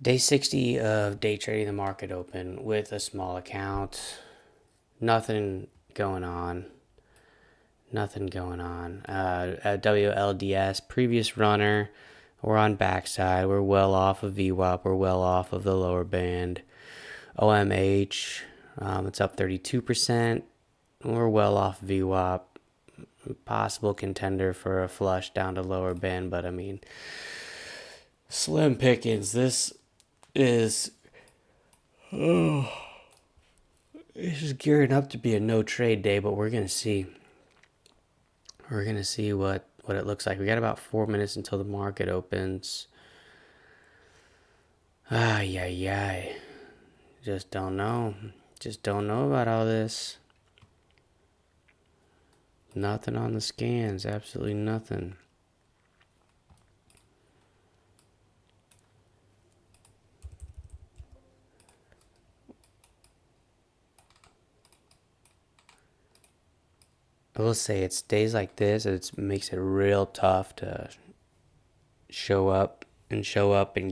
Day 60 of day trading the market open with a small account. Nothing going on. Nothing going on. At WLDS, previous runner, we're on backside. We're well off of VWAP. We're well off of the lower band. OMH, it's up 32%. We're well off VWAP. Possible contender for a flush down to lower band, but I mean, slim pickings. This is gearing up to be a no trade day, but we're gonna see. We're gonna see what it looks like. We got about 4 minutes until the market opens. Ay ay ay. Just don't know. Just don't know about all this. Nothing on the scans. Absolutely nothing. I will say it's days like this. It makes it real tough to show up and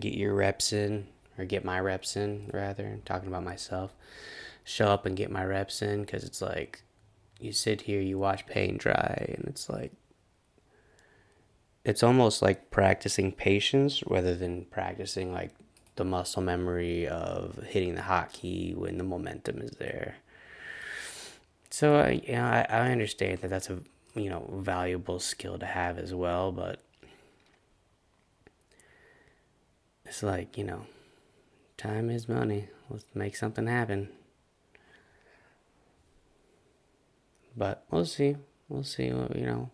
get your reps in, or get my reps in rather. I'm talking about myself. Show up and get my reps in, because it's like you sit here, you watch paint dry, and it's like it's almost like practicing patience rather than practicing like the muscle memory of hitting the hotkey when the momentum is there. So I understand that that's a valuable skill to have as well, but it's like time is money. Let's make something happen. But we'll see. We'll see.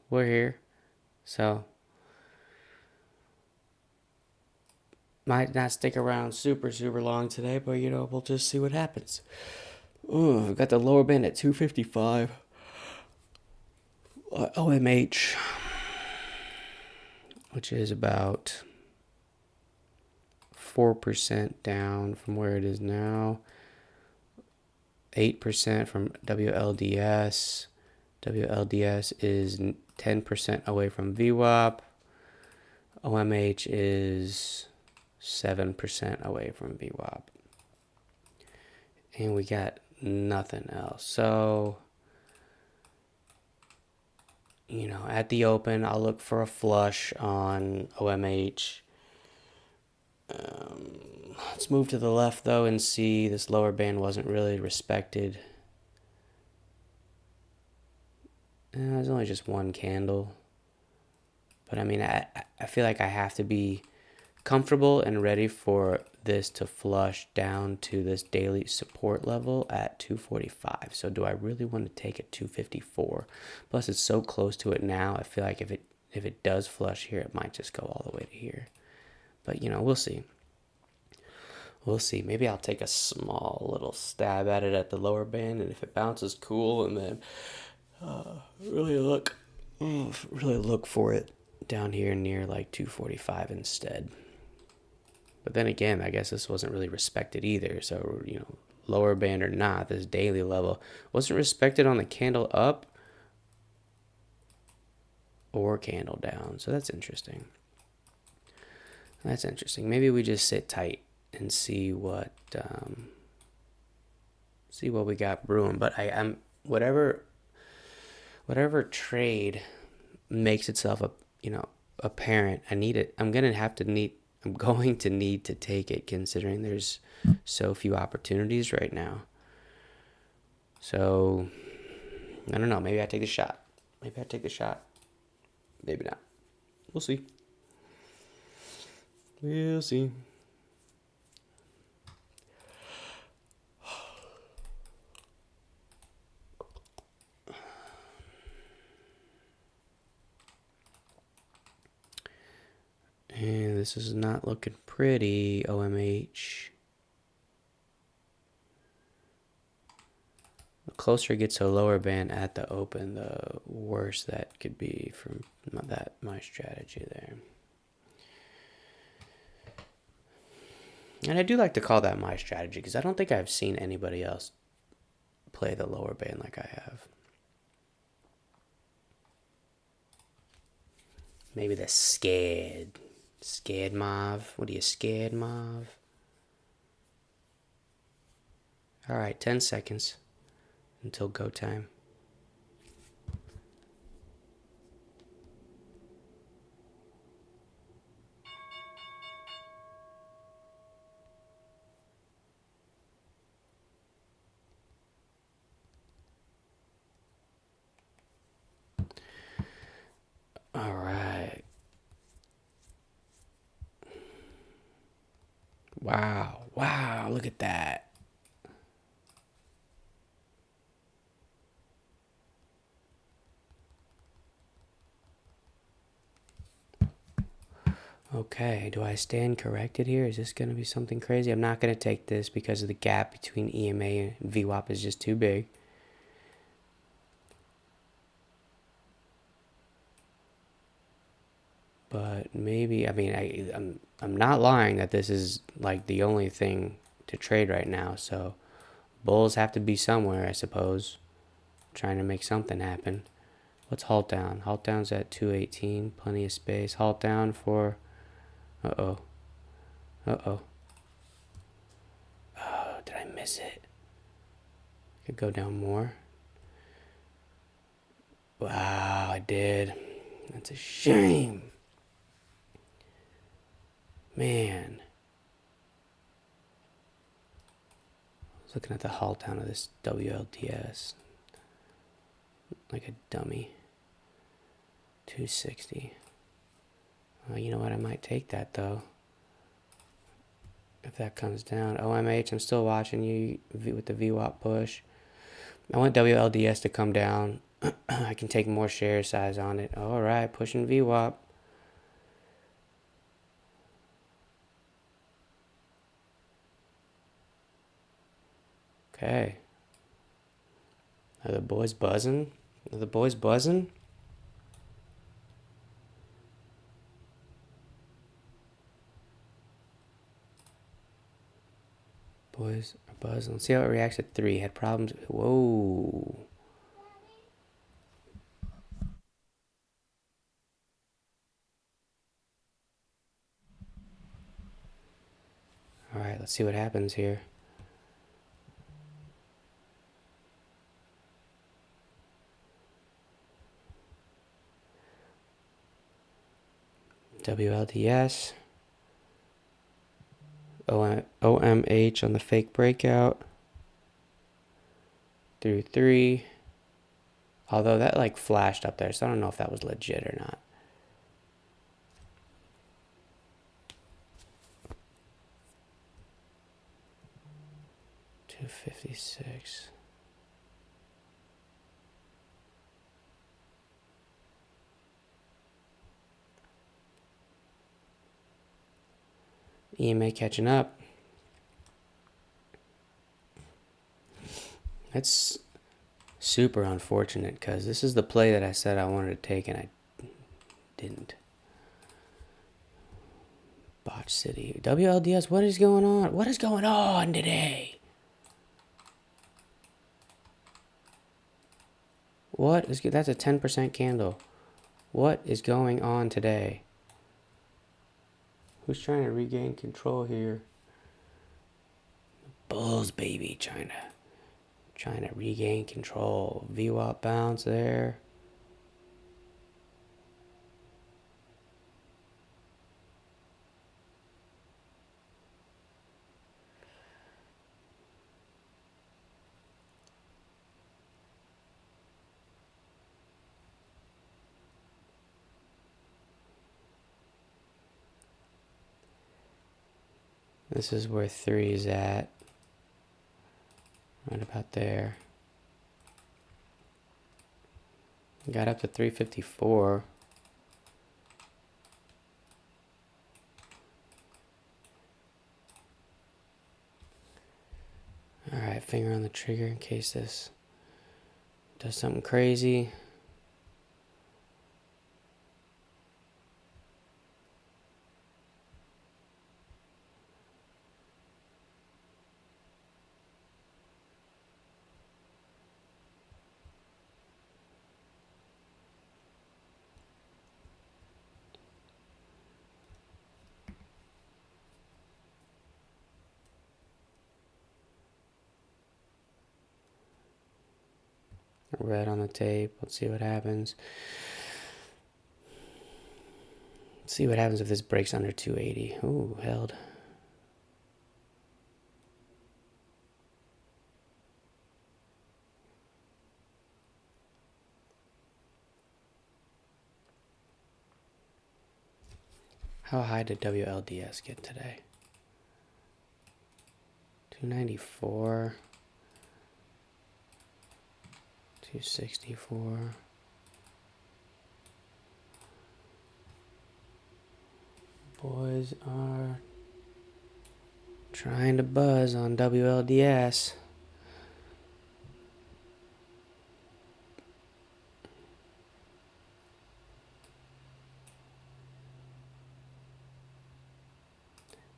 We're here, so might not stick around super long today, but we'll just see what happens. Ooh, we've got the lower band at 255. OMH, which is about 4% down from where it is now. 8% from WLDS. WLDS is 10% away from VWAP. OMH is 7% away from VWAP. And we got nothing else. So, at the open, I'll look for a flush on OMH. Let's move to the left, though, and see this lower band wasn't really respected. There's only just one candle. But, I mean, I feel like I have to be comfortable and ready for this to flush down to this daily support level at 245. So do I really want to take it 254? Plus it's so close to it now. I feel like if it does flush here, it might just go all the way to here. But we'll see. We'll see. Maybe I'll take a small little stab at it at the lower band, and if it bounces, cool, and then really look for it down here near like 245 instead. But then again, I guess this wasn't really respected either. So, lower band or not, this daily level wasn't respected on the candle up or candle down. So that's interesting. That's interesting. Maybe we just sit tight and see what we got brewing. But I'm whatever trade makes itself apparent. I need it. I'm going to need to take it, considering there's so few opportunities right now. So, I don't know. Maybe I take the shot. Maybe not. We'll see. We'll see. And this is not looking pretty, OMH. The closer it gets to a lower band at the open, the worse that could be from my strategy there. And I do like to call that my strategy, because I don't think I've seen anybody else play the lower band like I have. Maybe the scared Mav. What are you, scared Mav? All right, 10 seconds until go time. All right. Wow. Wow. Look at that. Okay. Do I stand corrected here? Is this going to be something crazy? I'm not going to take this because of the gap between EMA and VWAP is just too big. But maybe, I mean, I'm not lying that this is like the only thing to trade right now. So bulls have to be somewhere, I suppose. Trying to make something happen. What's halt down? Halt down's at 218. Plenty of space. Halt down for. Uh-oh. Uh-oh. Oh, did I miss it? Could go down more. Wow, I did. That's a shame. Man. I was looking at the halt down of this WLDS. Like a dummy. 260. Well, you know what? I might take that though. If that comes down. OMH, I'm still watching you with the VWAP push. I want WLDS to come down. I can take more share size on it. All right, pushing VWAP. Okay. Are the boys buzzing? Are the boys buzzing? Boys are buzzing. Let's see how it reacts at 3. Had problems. Whoa. All right, let's see what happens here. WLDS. OMH on the fake breakout. Through 3. Although that like flashed up there, so I don't know if that was legit or not. $256. EMA catching up. That's super unfortunate because this is the play that I said I wanted to take and I didn't. Botch City. WLDS, what is going on? What is going on today? What is that's a 10% candle. What is going on today? Who's trying to regain control here? Bulls, baby, trying to regain control. VWAP bounce there. This is where 3 is at. Right about there. Got up to 354. Alright, finger on the trigger in case this does something crazy. red on the tape. Let's see what happens. Let's see what happens if this breaks under 280. Ooh, held. How high did WLDS get today? 294. 264. Boys are trying to buzz on WLDS.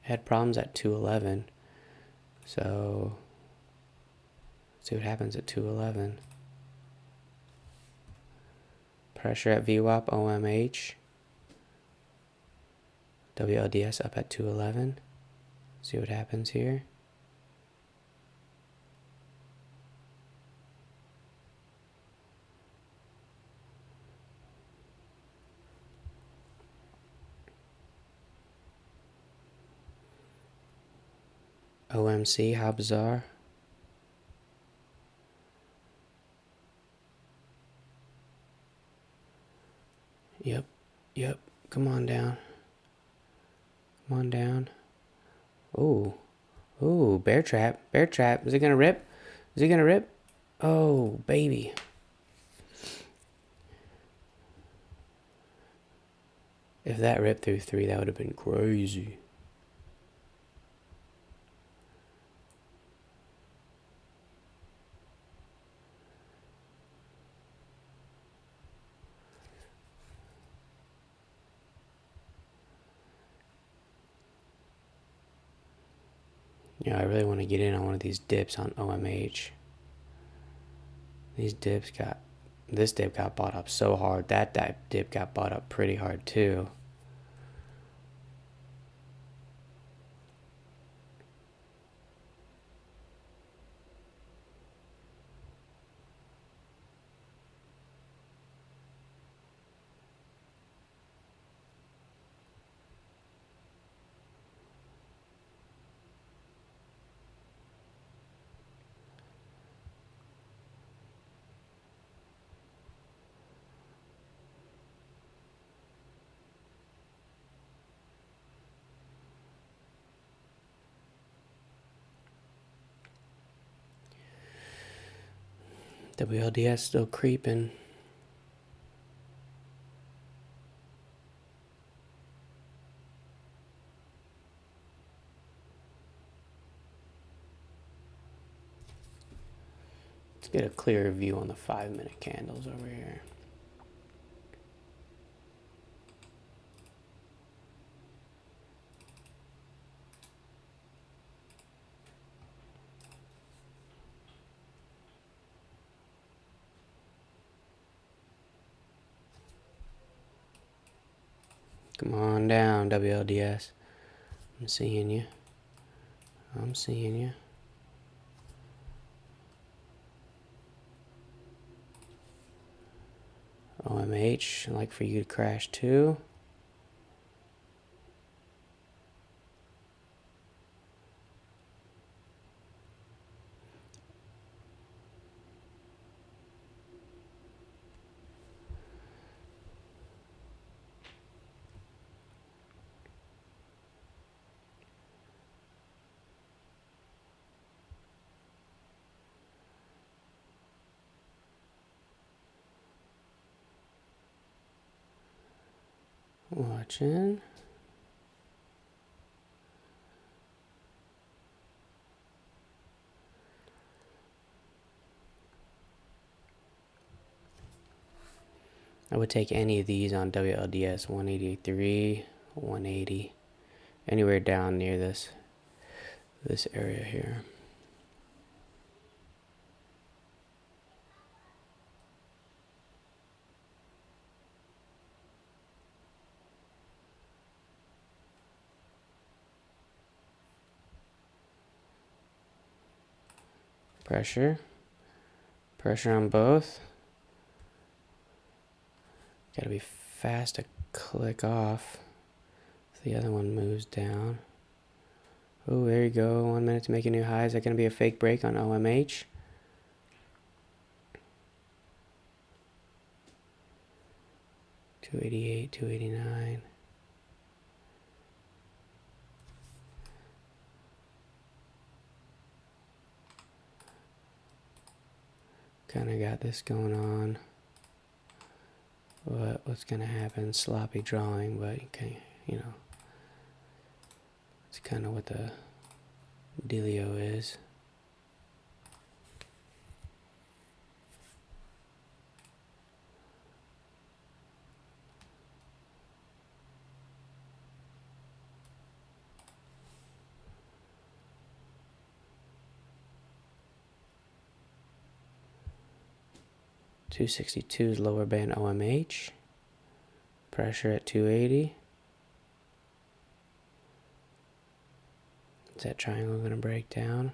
Had problems at 211. So, let's see what happens at 211. Pressure at VWAP, OMH. WLDS up at 211. See what happens here. OMC, how bizarre. Yep, come on down. Come on down. Ooh, bear trap. Is it gonna rip? Oh, baby. If that ripped through 3, that would have been crazy. Yeah, I really want to get in on one of these dips on OMH. This dip got bought up so hard. That dip got bought up pretty hard too. WLDS still creeping. Let's get a clearer view on the 5-minute candles over here. Come on down, WLDS. I'm seeing you. OMH, I'd like for you to crash too. Watching. I would take any of these on WLDS 183, 180, anywhere down near this area here. Pressure on both. Gotta be fast to click off if the other one moves down. Oh, there you go. 1 minute to make a new high. Is that gonna be a fake break on OMH? $288, $289. Kind of got this going on. What's gonna happen? Sloppy drawing, but okay, you know, it's kind of what the dealio is. $262 is lower band OMH. Pressure at 280. Is that triangle going to break down?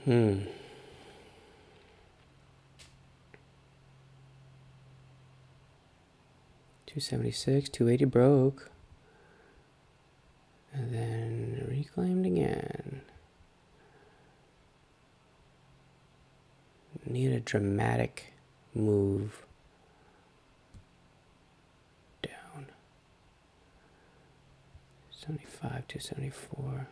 Hmm. $276, $280 broke. And then reclaimed again. Need a dramatic move down. 75, 274.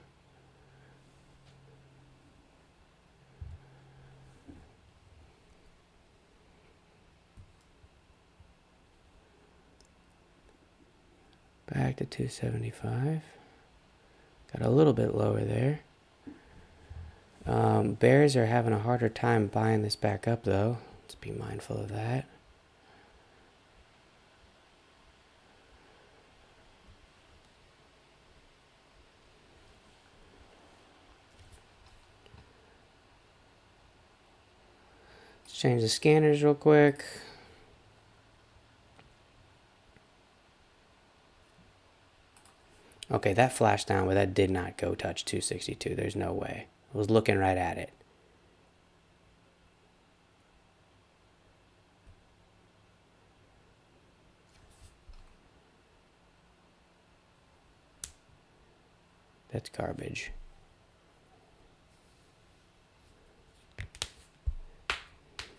Back to 275. Got a little bit lower there. Bears are having a harder time buying this back up, though. Let's be mindful of that. Let's change the scanners real quick. Okay, that flashed down, but that did not go touch 262. There's no way. I was looking right at it. That's garbage.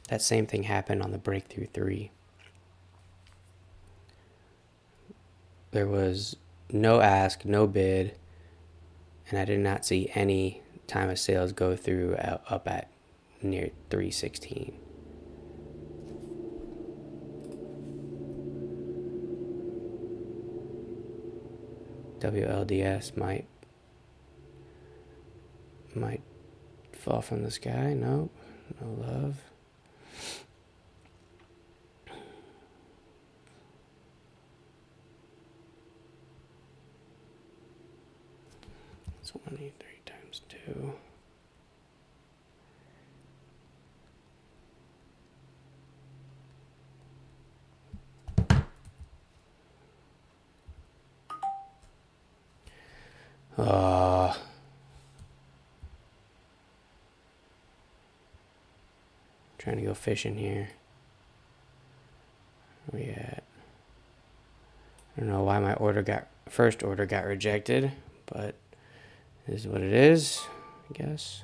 That same thing happened on the breakthrough 3. There was no ask, no bid, and I did not see any time of sales go through up at near 316. WLDS might fall from the sky. Nope, no love. It's 183 times 2. Trying to go fishing here. Where we at? I don't know why my first order got rejected, but it is what it is, I guess.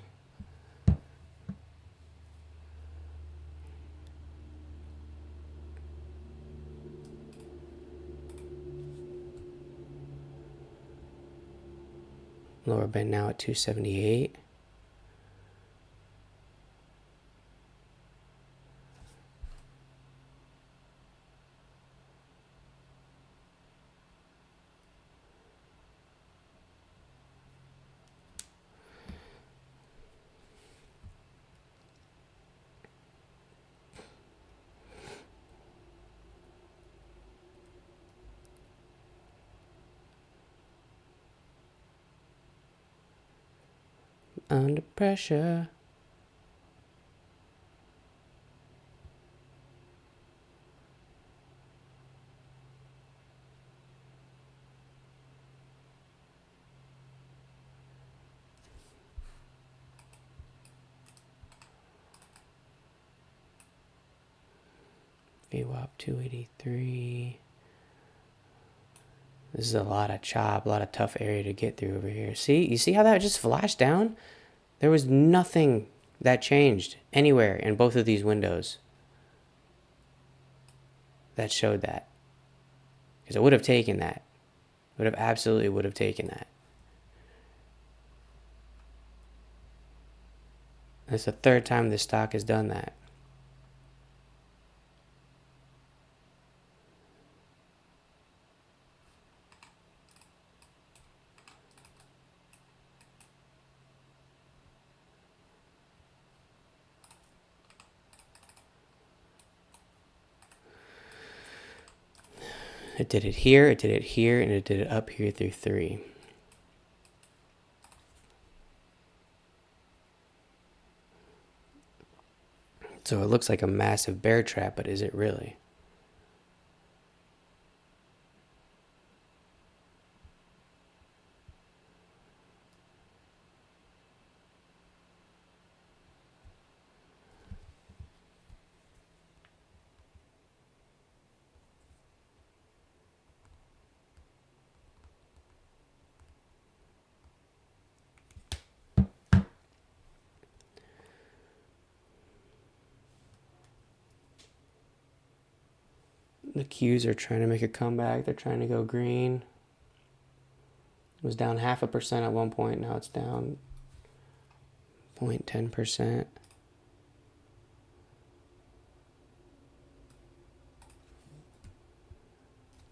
Lower band now at 278. Under pressure. VWAP 283. This is a lot of chop, a lot of tough area to get through over here. See, you see how that just flashed down? There was nothing that changed anywhere in both of these windows that showed that. Because it would have taken that. It would have absolutely would have taken that. That's the third time this stock has done that. It did it here, and it did it up here through 3. So it looks like a massive bear trap, but is it really? The Qs are trying to make a comeback. They're trying to go green. It was down 0.5% at one point. Now it's down 0.10%.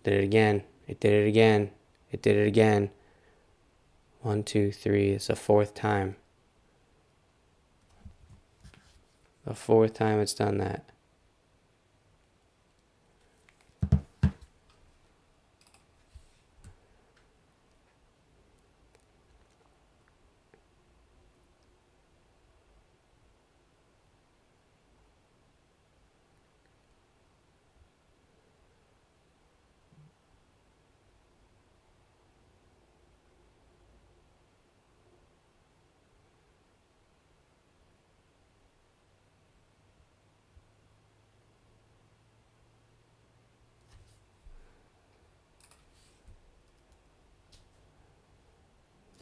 Did it again. It did it again. It did it again. 1, 2, 3. It's the fourth time. The fourth time it's done that.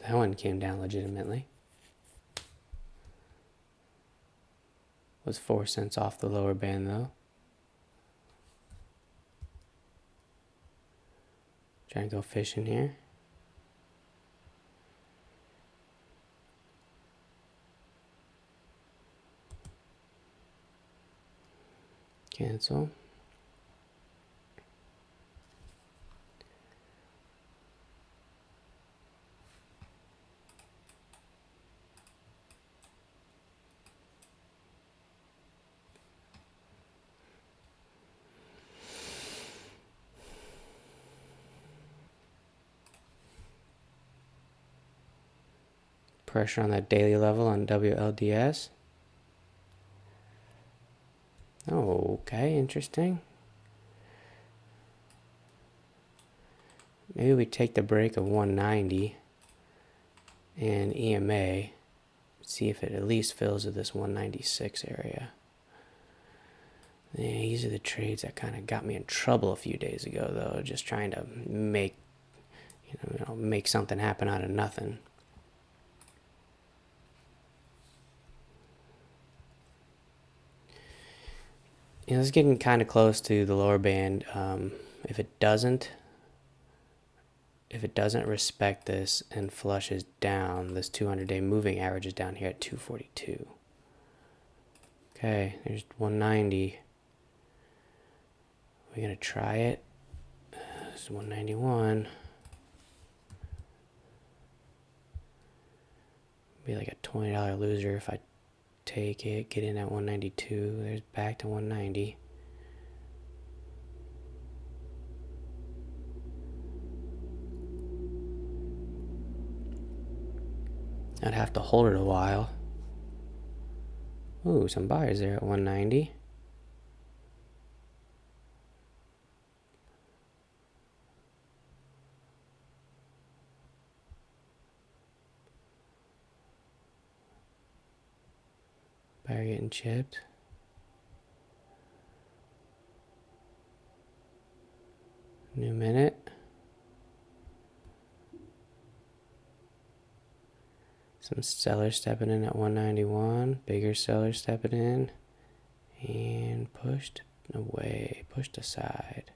That one came down legitimately. Was 4 cents off the lower band though. Trying to go fishing here. Cancel. Pressure on that daily level on WLDS. Oh, okay, interesting. Maybe we take the break of 190 and EMA. See if it at least fills at this 196 area. Yeah, these are the trades that kind of got me in trouble a few days ago, though. Just trying to make, make something happen out of nothing. It's getting kind of close to the lower band. If it doesn't respect this and flushes down, this 200-day moving average is down here at 242. Okay, there's 190. We're gonna try it. This is 191. Be like a $20 loser if I take it, get in at 192. There's back to 190. I'd have to hold it a while. Ooh, some buyers there at 190. Buyer getting chipped. New minute. Some sellers stepping in at 191. Bigger sellers stepping in. And pushed away, pushed aside.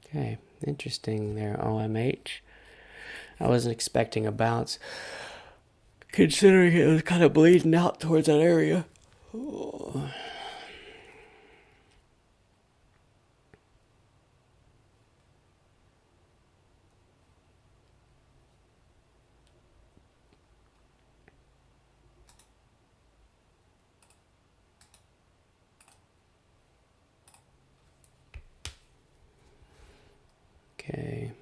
Okay, interesting there, OMH. I wasn't expecting a bounce, considering it was kind of bleeding out towards that area. Oh. Okay.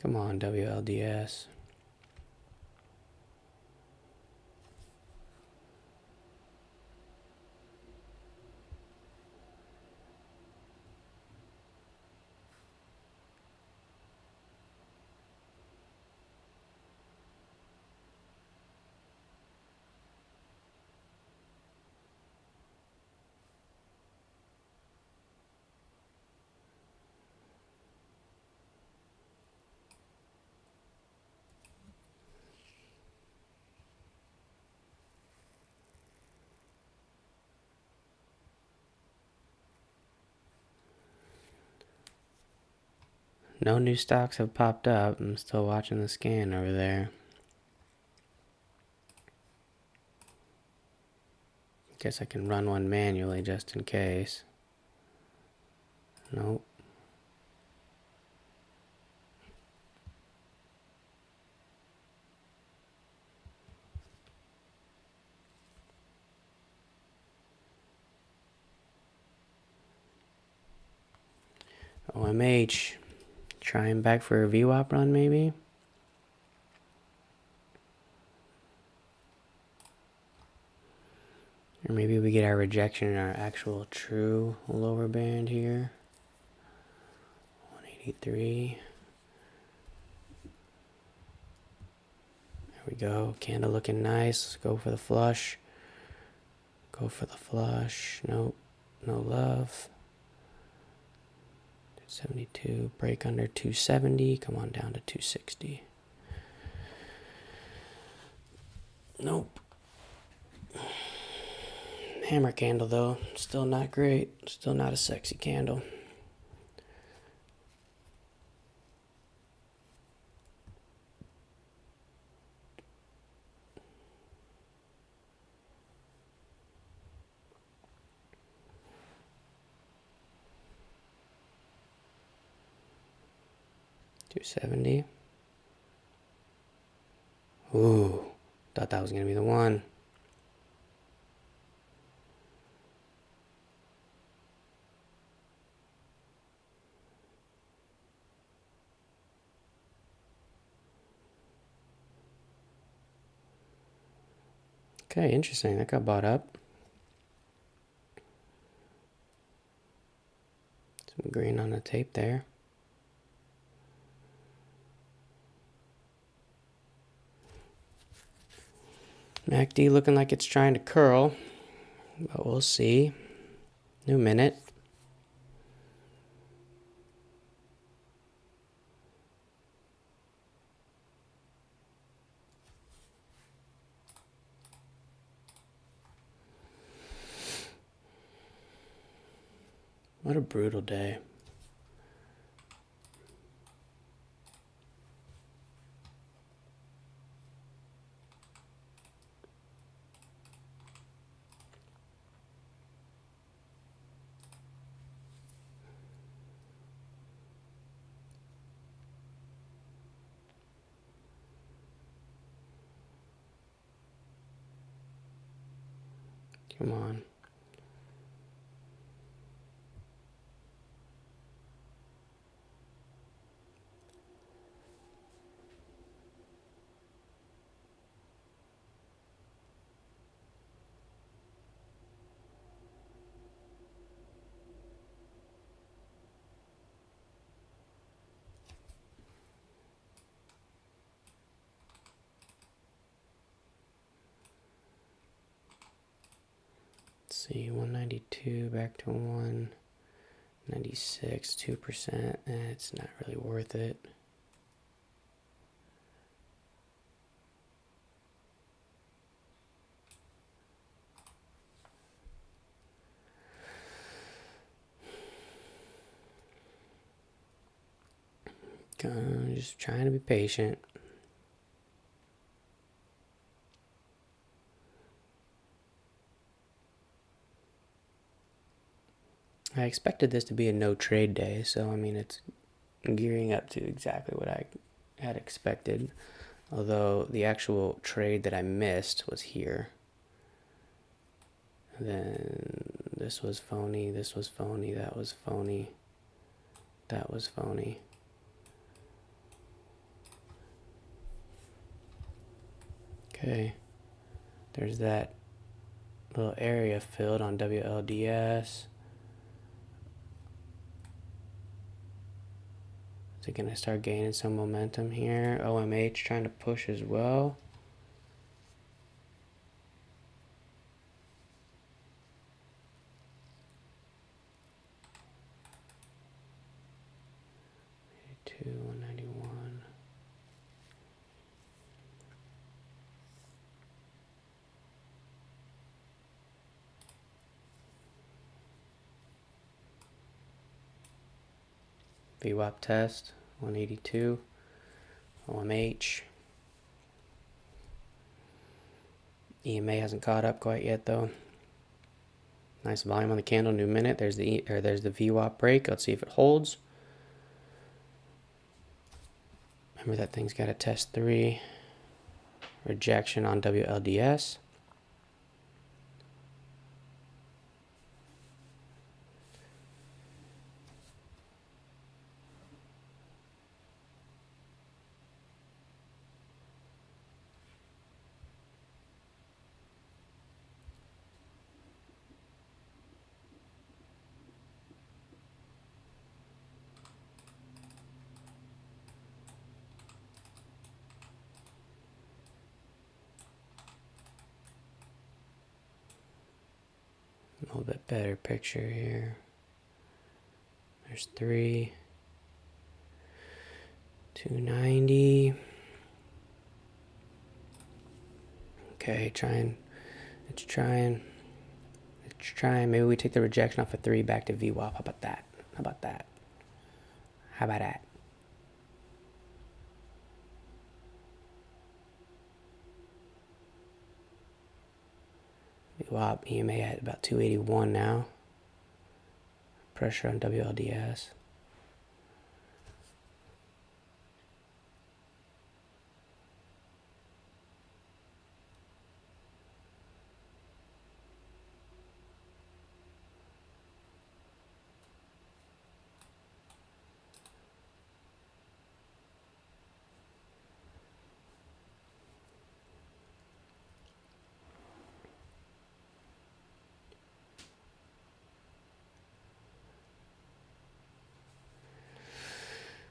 Come on, WLDS. No new stocks have popped up. I'm still watching the scan over there. Guess I can run one manually just in case. Nope. OMH. Trying back for a VWAP run maybe? Or maybe we get our rejection in our actual true lower band here. 183. There we go. Candle looking nice. Let's go for the flush. Go for the flush. Nope. No love. 72. Break under 270. Come on down to 260. Nope. Hammer candle though. Still not great. Still not a sexy candle. $270. Ooh, thought that was gonna be the one. Okay, interesting. That got bought up. Some green on the tape there. MACD looking like it's trying to curl, but we'll see. New minute. What a brutal day. Come on. see, 192 back to 196, 2%. It's not really worth it. Just trying to be patient. I expected this to be a no trade day, so I mean it's gearing up to exactly what I had expected. Although the actual trade that I missed was here. And then this was phony, this was phony, that was phony, that was phony. Okay, there's that little area filled on WLDS. Is it going to start gaining some momentum here? OMH trying to push as well. To 191. VWAP test 182. OMH. EMA hasn't caught up quite yet though. Nice volume on the candle, new minute. There's the VWAP break. Let's see if it holds. Remember that thing's got a test 3. Rejection on WLDS. A little bit better picture here. There's 3. 290. Okay, it's trying. Maybe we take the rejection off of 3 back to VWAP. How about that? VWAP, EMA at about 281 now. Pressure on WLDS.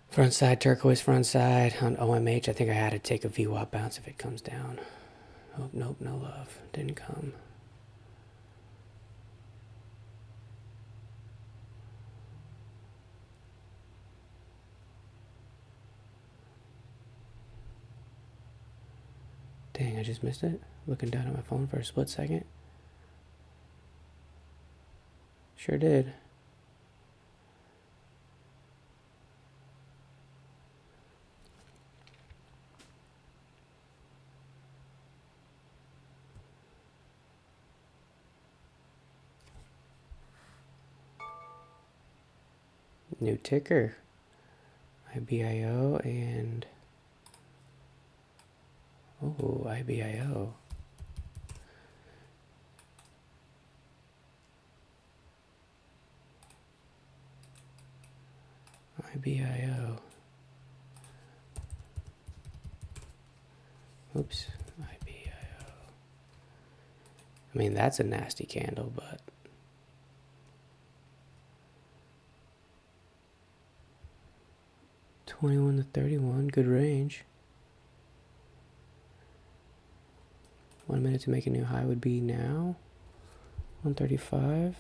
Front side, turquoise front side on OMH. I think I had to take a VWAP bounce if it comes down. Oh, nope, no love. Didn't come. Dang, I just missed it. Looking down at my phone for a split second. Sure did. New ticker. IBIO and... Oh, IBIO. IBIO. Oops. IBIO. I mean, that's a nasty candle, but... $21 to $31, good range. 1 minute to make a new high would be now. 135.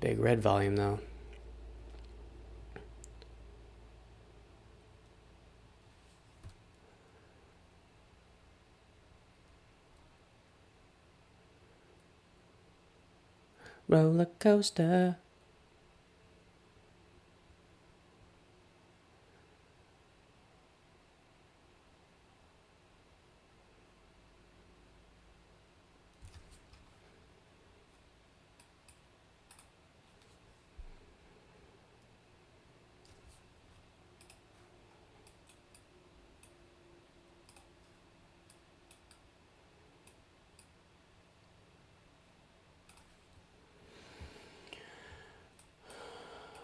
Big red volume though. Roller coaster.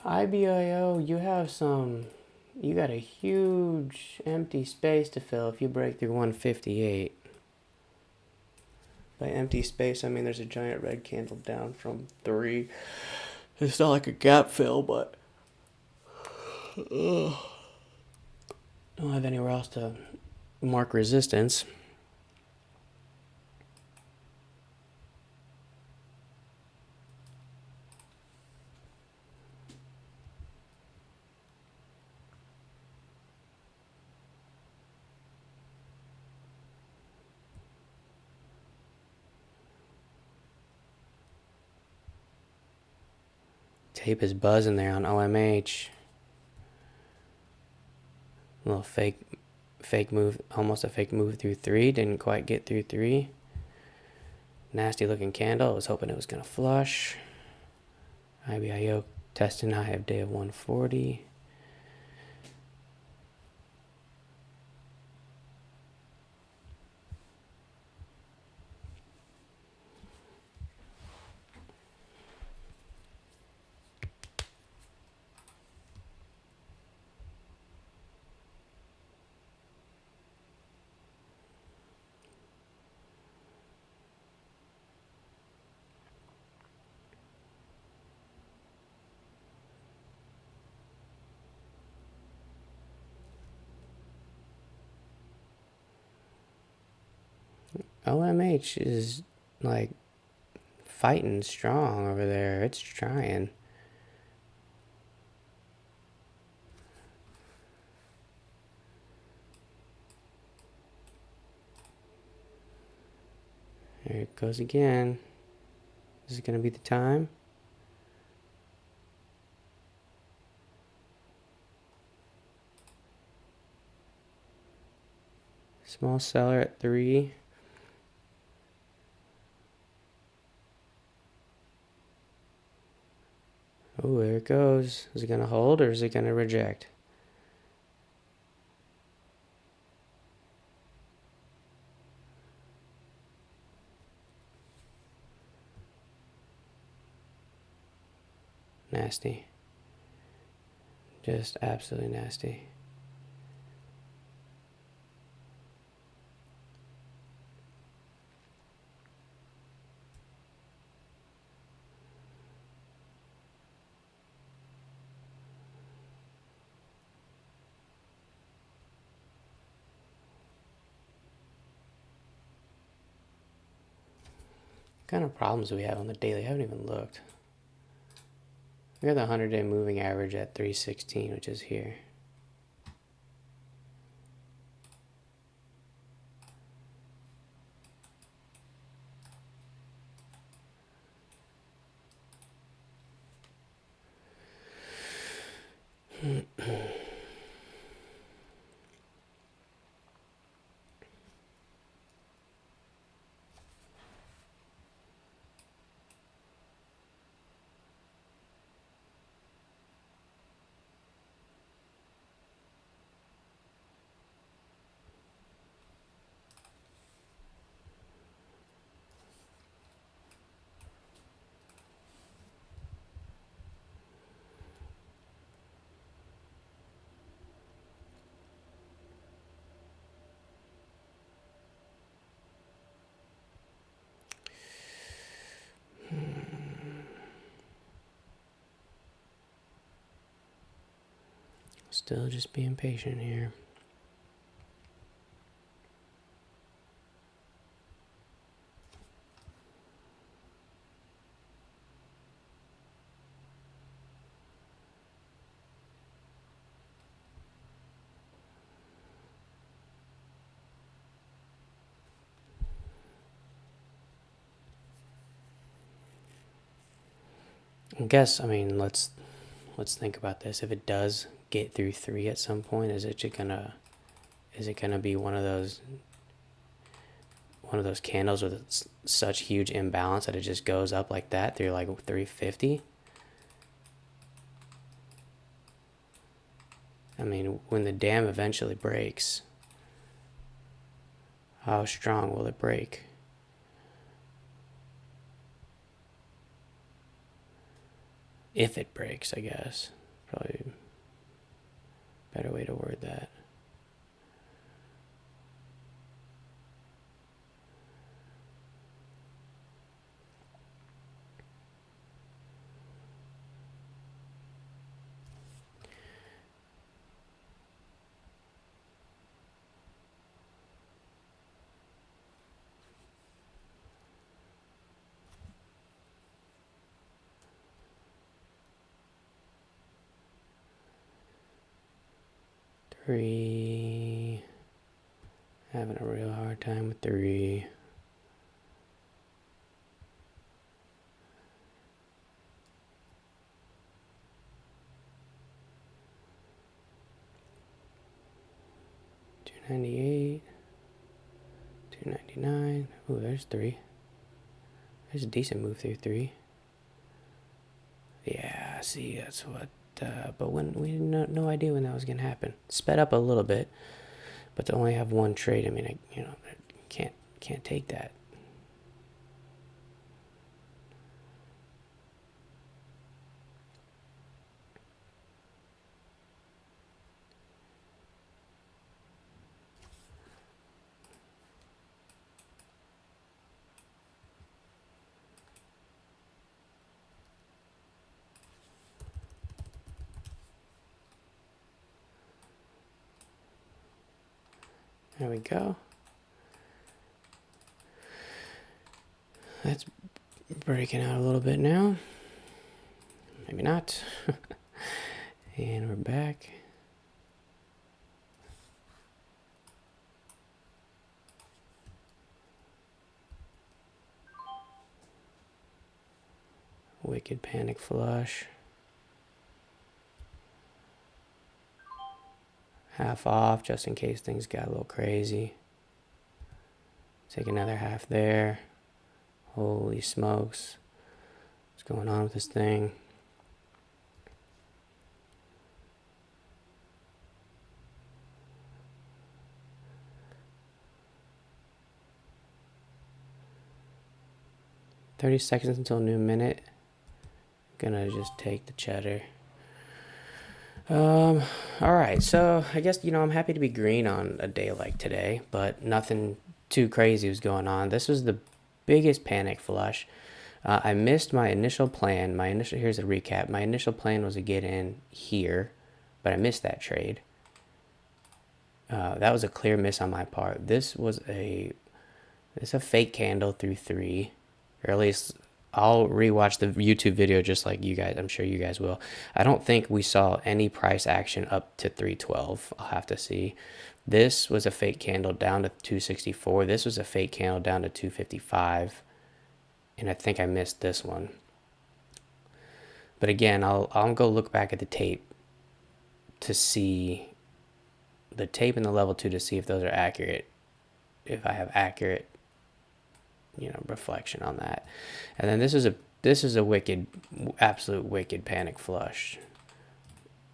IBIO, you got a huge empty space to fill if you break through 158. By empty space, I mean there's a giant red candle down from 3. It's not like a gap fill, but don't have anywhere else to mark resistance. Tape is buzzing there on OMH. A little fake move, almost a fake move through 3. Didn't quite get through 3. Nasty looking candle. I was hoping it was going to flush. IBIO testing high of day of 140. OMH is like fighting strong over there. It's trying. There it goes again. This is going to be the time. Small seller at 3. Oh, there it goes. Is it going to hold or is it going to reject? Nasty. Just absolutely nasty. What kind of problems do we have on the daily? I haven't even looked. We got the 100-day moving average at 316, which is here. Still just being patient here. I guess, I mean, let's think about this. If it does get through 3 at some point, is it gonna be one of those candles with such huge imbalance that it just goes up like that through like 350? I mean, when the dam eventually breaks, how strong will it break? If it breaks, I guess. Probably a better way to word that. Three. Having a real hard time with 3. $298. $299. Ooh, there's 3. There's a decent move through 3. Yeah, see, that's what. But when we had no idea when that was gonna happen. Sped up a little bit, but to only have one trade, I mean, can't take that. There we go. That's breaking out a little bit now. Maybe not. And we're back. Wicked panic flush. Half off just in case things got a little crazy. Take another half there. Holy smokes. What's going on with this thing? $30 seconds until new minute. Gonna just take the cheddar. All right, so I guess, I'm happy to be green on a day like today, but nothing too crazy was going on. This was the biggest panic flush. I missed my initial plan. Here's a recap. My initial plan was to get in here, but I missed that trade. That was a clear miss on my part. This was a fake candle through 3, or at least I'll rewatch the YouTube video just like you guys. I'm sure you guys will. I don't think we saw any price action up to 312. I'll have to see. This was a fake candle down to 264. This was a fake candle down to 255. And I think I missed this one. But again, I'll go look back at the tape to see the tape and the level 2 to see if those are accurate. If I have accurate reflection on that. And then this is a wicked, absolute wicked panic flush.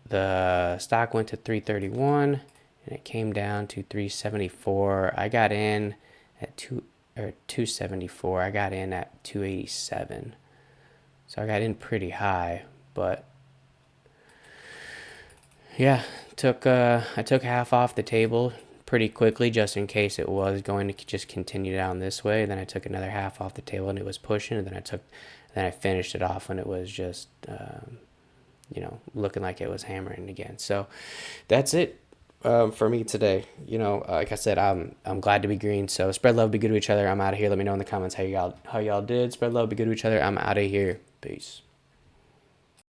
The stock went to 331 and it came down to 374. I got in at 274. I got in at 287. So I got in pretty high, but yeah, I took half off the table pretty quickly just in case it was going to just continue down this way. Then I took another half off the table and it was pushing, and then I finished it off when it was just looking like it was hammering again. So that's it for me today. Like I said, I'm glad to be green. So spread love, be good to each other. I'm out of here. Let me know in the comments how y'all did. Spread love, be good to each other. I'm out of here. Peace.